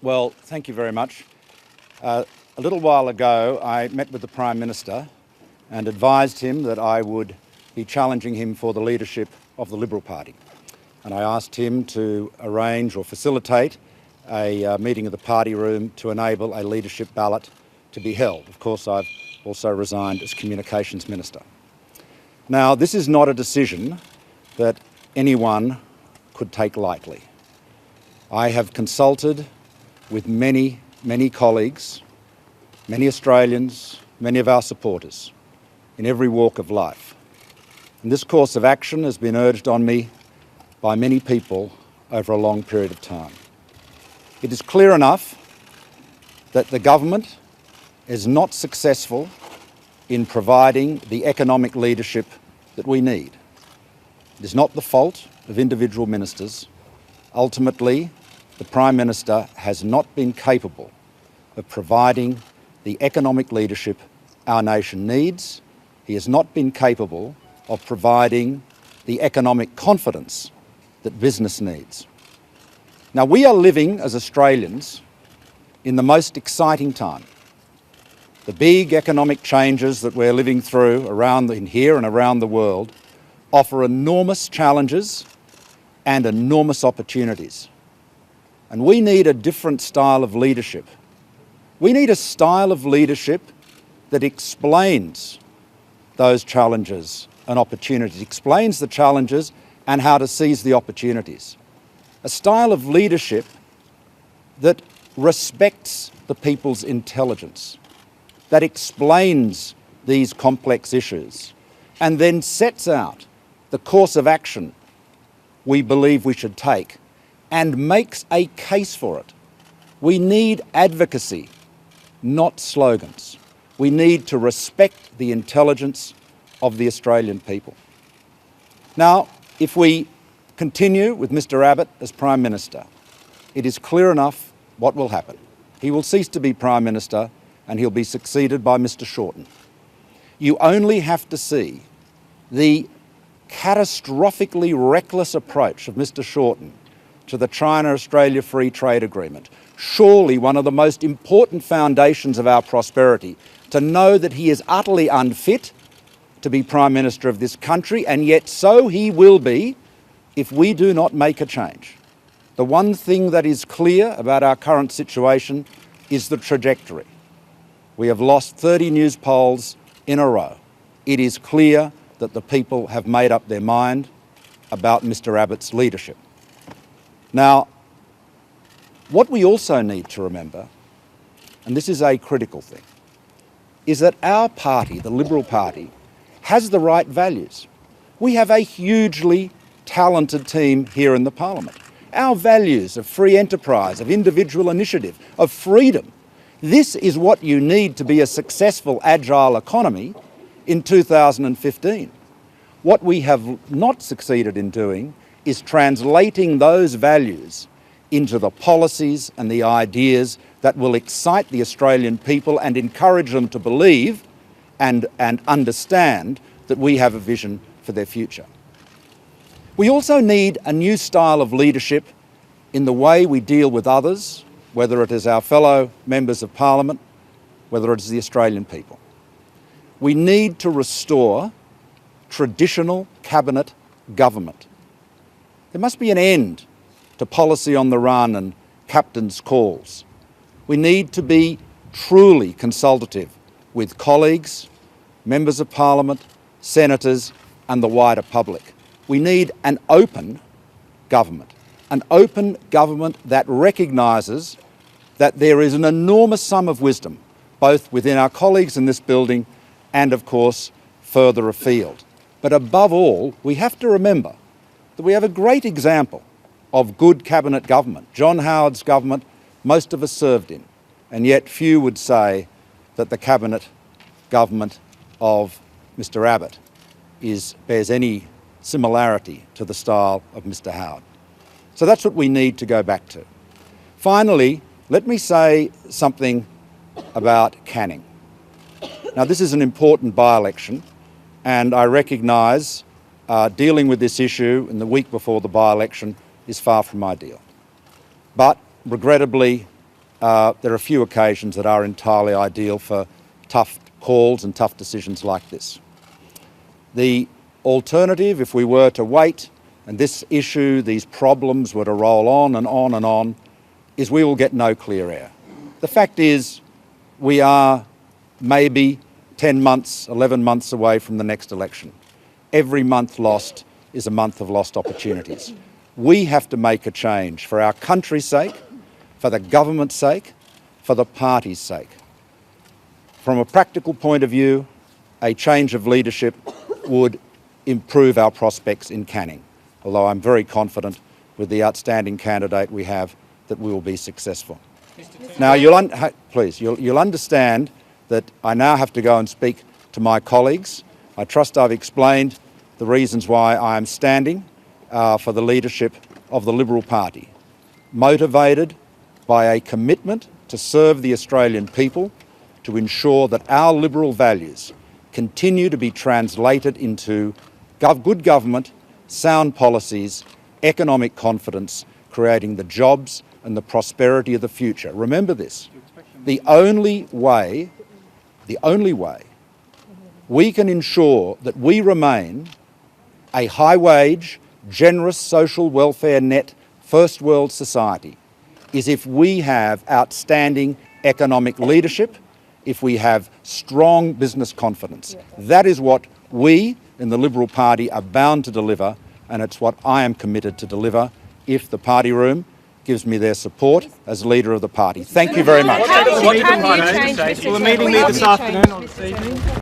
Well, thank you very much. A little while ago, I met with the Prime Minister and advised him that I would be challenging him for the leadership of the Liberal Party. And I asked him to arrange or facilitate a meeting of the party room to enable a leadership ballot to be held. Of course, I've also resigned as Communications Minister. Now, this is not a decision that anyone could take lightly. I have consulted with many colleagues, many Australians, many of our supporters in every walk of life. And this course of action has been urged on me by many people over a long period of time. It is clear enough that the government is not successful in providing the economic leadership that we need. It is not the fault of individual ministers. Ultimately, the Prime Minister has not been capable of providing the economic leadership our nation needs. He has not been capable of providing the economic confidence that business needs. Now, we are living as Australians in the most exciting time. The big economic changes that we're living through in here and around the world offer enormous challenges and enormous opportunities. And we need a different style of leadership. We need a style of leadership that explains those challenges and opportunities, explains the challenges and how to seize the opportunities. A style of leadership that respects the people's intelligence, that explains these complex issues, and then sets out the course of action we believe we should take and makes a case for it. We need advocacy, not slogans. We need to respect the intelligence of the Australian people. Now, if we continue with Mr Abbott as Prime Minister, it is clear enough what will happen. He will cease to be Prime Minister and he'll be succeeded by Mr Shorten. You only have to see the catastrophically reckless approach of Mr Shorten to the China-Australia Free Trade Agreement, surely one of the most important foundations of our prosperity, to know that he is utterly unfit to be Prime Minister of this country, and yet so he will be if we do not make a change. The one thing that is clear about our current situation is the trajectory. We have lost 30 news polls in a row. It is clear that the people have made up their mind about Mr Abbott's leadership. Now, what we also need to remember, and this is a critical thing, is that our party, the Liberal Party, has the right values. We have a hugely talented team here in the Parliament. Our values of free enterprise, of individual initiative, of freedom, this is what you need to be a successful, agile economy in 2015. What we have not succeeded in doing is translating those values into the policies and the ideas that will excite the Australian people and encourage them to believe and understand that we have a vision for their future. We also need a new style of leadership in the way we deal with others, whether it is our fellow members of Parliament, whether it is the Australian people. We need to restore traditional cabinet government. There must be an end to policy on the run and captain's calls. We need to be truly consultative with colleagues, members of Parliament, senators and the wider public. We need an open government that recognises that there is an enormous sum of wisdom, both within our colleagues in this building and, of course, further afield. But above all, we have to remember that we have a great example of good cabinet government. John Howard's government, most of us served in, and yet few would say that the cabinet government of Mr Abbott bears any similarity to the style of Mr Howard. So that's what we need to go back to. Finally, let me say something about Canning. Now, this is an important by-election, and I recognise dealing with this issue in the week before the by-election is far from ideal. But regrettably, there are a few occasions that are entirely ideal for tough calls and tough decisions like this. The alternative, if we were to wait and this issue, these problems were to roll on and on and on, is we will get no clear air. The fact is, we are maybe 10 months, 11 months away from the next election. Every month lost is a month of lost opportunities. We have to make a change for our country's sake, for the government's sake, for the party's sake. From a practical point of view, a change of leadership would improve our prospects in Canning, although I'm very confident with the outstanding candidate we have that we will be successful. Now, you'll understand that I now have to go and speak to my colleagues. I trust I've explained the reasons why I am standing for the leadership of the Liberal Party, motivated by a commitment to serve the Australian people, to ensure that our Liberal values continue to be translated into good government, sound policies, economic confidence, creating the jobs and the prosperity of the future. Remember this, the only way we can ensure that we remain a high-wage, generous social welfare net, first world society is if we have outstanding economic leadership, if we have strong business confidence. That is what we in the Liberal Party are bound to deliver, and it's what I am committed to deliver if the party room gives me their support as leader of the party. Thank you very much. Will the meeting be this afternoon or this evening?